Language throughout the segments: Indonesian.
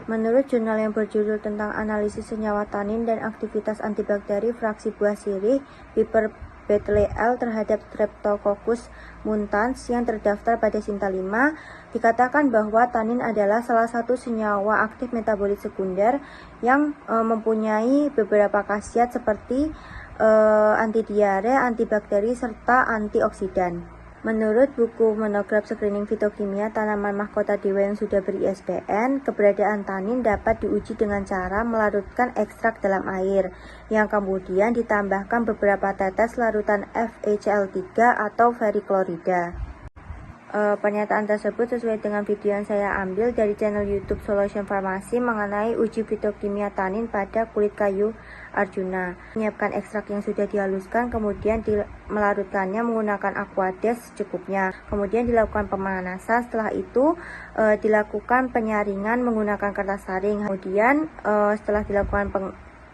Menurut jurnal yang berjudul tentang analisis senyawa tanin dan aktivitas antibakteri fraksi buah sirih, Piper Betlel terhadap Streptococcus mutans yang terdaftar pada Sinta 5, dikatakan bahwa tanin adalah salah satu senyawa aktif metabolit sekunder yang mempunyai beberapa khasiat seperti anti diare, antibakteri, serta antioksidan. Menurut buku monograf screening fitokimia tanaman mahkota dewa yang sudah ber-ISBN, keberadaan tanin dapat diuji dengan cara melarutkan ekstrak dalam air, yang kemudian ditambahkan beberapa tetes larutan FeCl3 atau veriklorida. Pernyataan tersebut sesuai dengan video yang saya ambil dari channel YouTube Solution Farmasi mengenai uji fitokimia tanin pada kulit kayu Arjuna. Menyiapkan ekstrak yang sudah dihaluskan, kemudian melarutkannya menggunakan aquades secukupnya. Kemudian dilakukan pemanasan, setelah itu dilakukan penyaringan menggunakan kertas saring. Kemudian setelah dilakukan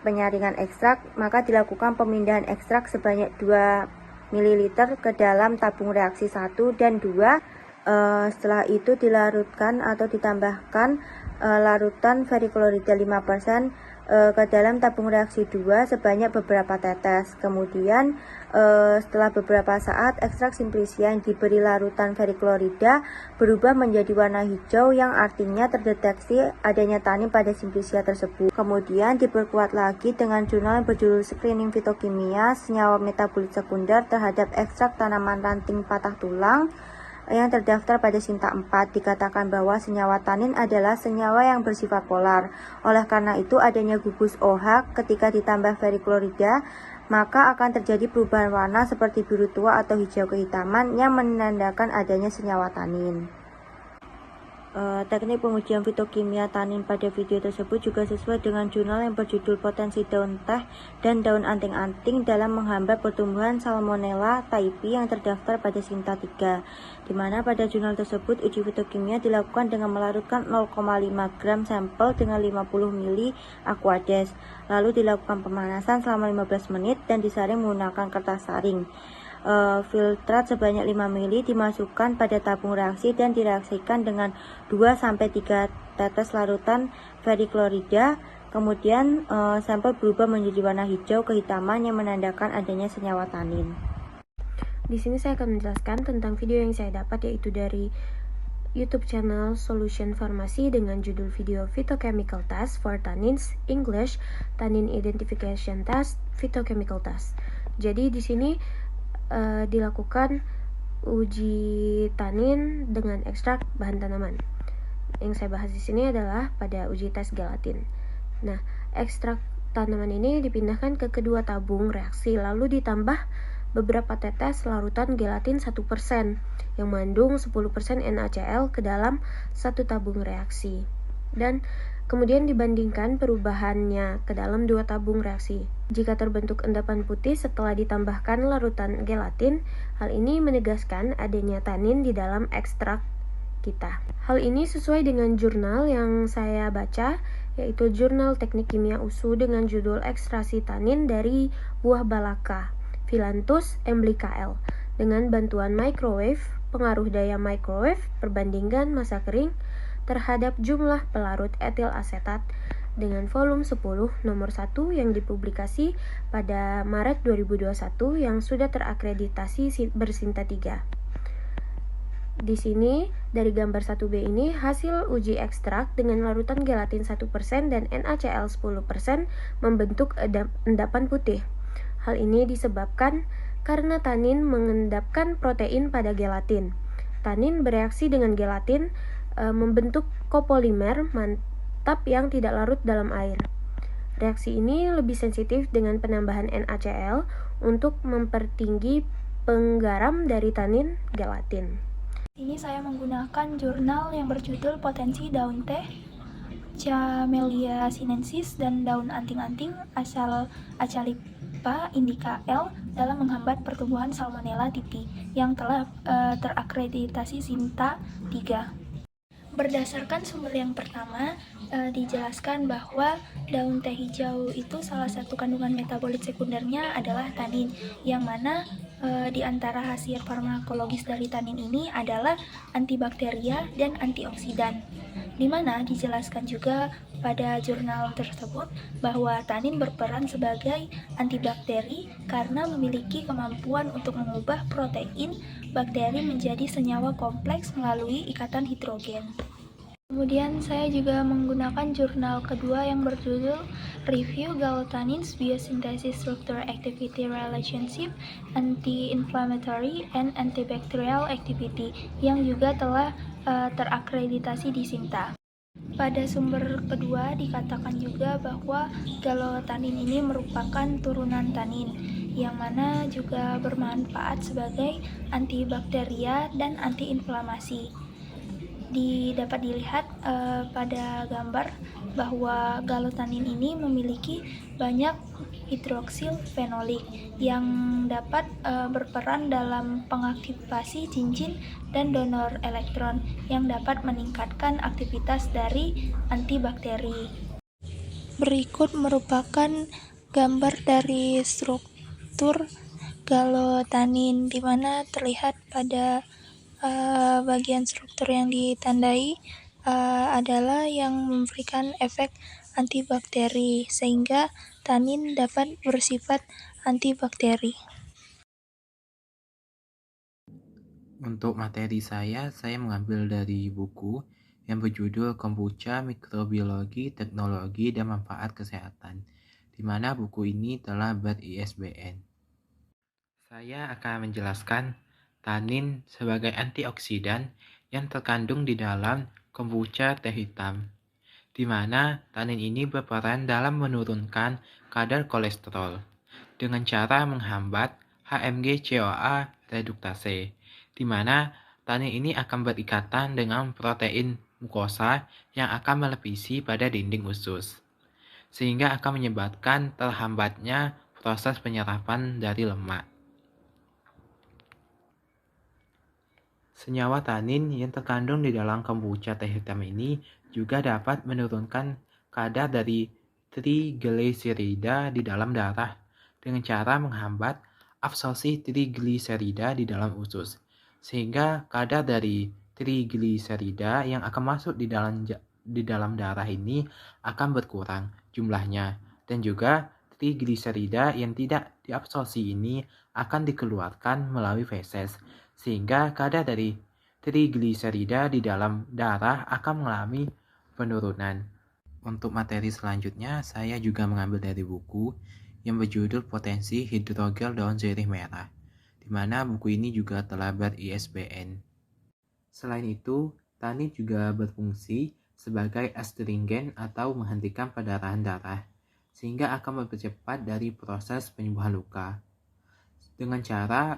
penyaringan ekstrak, maka dilakukan pemindahan ekstrak sebanyak 2 ml ke dalam tabung reaksi 1 dan 2. Setelah itu dilarutkan atau ditambahkan larutan veriklorida 5% ke dalam tabung reaksi 2 sebanyak beberapa tetes. Kemudian setelah beberapa saat, ekstrak simplicia yang diberi larutan veriklorida berubah menjadi warna hijau, yang artinya terdeteksi adanya tanin pada simplicia tersebut. Kemudian diperkuat lagi dengan jurnal yang berjudul Screening Fitokimia Senyawa Metabolit Sekunder terhadap ekstrak tanaman ranting patah tulang yang terdaftar pada Sinta 4. Dikatakan bahwa senyawa tanin adalah senyawa yang bersifat polar. Oleh karena itu, adanya gugus OH ketika ditambah veriklorida, maka akan terjadi perubahan warna seperti biru tua atau hijau kehitaman yang menandakan adanya senyawa tanin. Teknik pengujian fitokimia tanin pada video tersebut juga sesuai dengan jurnal yang berjudul Potensi Daun Teh dan Daun Anting-Anting dalam Menghambat Pertumbuhan Salmonella typhi yang terdaftar pada Sinta 3, di mana pada jurnal tersebut uji fitokimia dilakukan dengan melarutkan 0,5 gram sampel dengan 50 ml aquades, lalu dilakukan pemanasan selama 15 menit dan disaring menggunakan kertas saring. Filtrat sebanyak 5 ml dimasukkan pada tabung reaksi dan direaksikan dengan 2-3 tetes larutan veriklorida. Kemudian sampel berubah menjadi warna hijau kehitaman yang menandakan adanya senyawa tanin. Di sini saya akan menjelaskan tentang video yang saya dapat, yaitu dari YouTube channel Solution Farmasi dengan judul video Phytochemical Test for Tannins English, Tannin Identification Test, Phytochemical Test. Jadi di sini dilakukan uji tanin dengan ekstrak bahan tanaman. Yang saya bahas di sini adalah pada uji tes gelatin. Nah, ekstrak tanaman ini dipindahkan ke kedua tabung reaksi, lalu ditambah beberapa tetes larutan gelatin 1% yang mengandung 10% NaCl ke dalam satu tabung reaksi, dan kemudian dibandingkan perubahannya ke dalam 2 tabung reaksi. Jika terbentuk endapan putih setelah ditambahkan larutan gelatin, hal ini menegaskan adanya tanin di dalam ekstrak kita. Hal ini sesuai dengan jurnal yang saya baca, yaitu Jurnal Teknik Kimia USU dengan judul Ekstraksi Tanin dari Buah Balaka, Phyllanthus emblicael, dengan bantuan microwave, pengaruh daya microwave, perbandingan massa kering terhadap jumlah pelarut etil asetat dengan volume 10 nomor 1 yang dipublikasi pada Maret 2021 yang sudah terakreditasi bersinta 3. Di sini dari gambar 1B ini hasil uji ekstrak dengan larutan gelatin 1% dan NaCl 10% membentuk endapan putih. Hal ini disebabkan karena tanin mengendapkan protein pada gelatin. Tanin bereaksi dengan gelatin membentuk kopolimer mantap yang tidak larut dalam air. Reaksi ini lebih sensitif dengan penambahan NaCl untuk mempertinggi penggaram dari tanin gelatin. Ini saya menggunakan jurnal yang berjudul Potensi Daun Teh, Camellia sinensis dan Daun Anting-Anting asal Acalypha indica L dalam menghambat pertumbuhan Salmonella typhi yang telah terakreditasi Sinta 3. Berdasarkan sumber yang pertama, dijelaskan bahwa daun teh hijau itu salah satu kandungan metabolit sekundernya adalah tanin, yang mana di antara hasil farmakologis dari tanin ini adalah antibakteria dan antioksidan. di mana dijelaskan juga pada jurnal tersebut bahwa tanin berperan sebagai antibakteri karena memiliki kemampuan untuk mengubah protein bakteri menjadi senyawa kompleks melalui ikatan hidrogen. Kemudian saya juga menggunakan jurnal kedua yang berjudul Review Gallotanins Biosynthesis Structure Activity Relationship Anti-Inflammatory and Antibacterial Activity yang juga telah terakreditasi di SINTA. Pada sumber kedua dikatakan juga bahwa gallotanin ini merupakan turunan tanin yang mana juga bermanfaat sebagai antibakteria dan antiinflamasi. Dapat dilihat pada gambar bahwa gallotanin ini memiliki banyak hidroksil fenolik yang dapat berperan dalam pengaktifasi cincin dan donor elektron yang dapat meningkatkan aktivitas dari antibakteri. Berikut merupakan gambar dari struktur gallotanin di mana terlihat pada bagian struktur yang ditandai adalah yang memberikan efek antibakteri sehingga tanin dapat bersifat antibakteri. Untuk materi saya mengambil dari buku yang berjudul Kombucha Mikrobiologi, Teknologi, dan Manfaat Kesehatan, di mana buku ini telah ber-ISBN. Saya akan menjelaskan tanin sebagai antioksidan yang terkandung di dalam kombucha teh hitam, di mana tanin ini berperan dalam menurunkan kadar kolesterol dengan cara menghambat HMG-CoA reduktase, di mana tanin ini akan berikatan dengan protein mukosa yang akan melapisi pada dinding usus, sehingga akan menyebabkan terhambatnya proses penyerapan dari lemak. Senyawa tanin yang terkandung di dalam kombucha teh hitam ini juga dapat menurunkan kadar dari trigliserida di dalam darah dengan cara menghambat absorpsi trigliserida di dalam usus, sehingga kadar dari trigliserida yang akan masuk di dalam darah ini akan berkurang jumlahnya, dan juga trigliserida yang tidak diabsorpsi ini akan dikeluarkan melalui feses, sehingga kadar dari trigliserida di dalam darah akan mengalami penurunan. Untuk materi selanjutnya, saya juga mengambil dari buku yang berjudul Potensi Hidrogel Daun Sirih Merah, di mana buku ini juga telah ber-ISBN. Selain itu, tanin juga berfungsi sebagai astringent atau menghentikan perdarahan darah, sehingga akan mempercepat dari proses penyembuhan luka dengan cara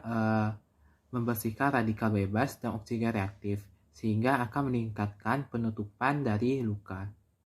membersihkan radikal bebas dan oksigen reaktif, sehingga akan meningkatkan penutupan dari luka.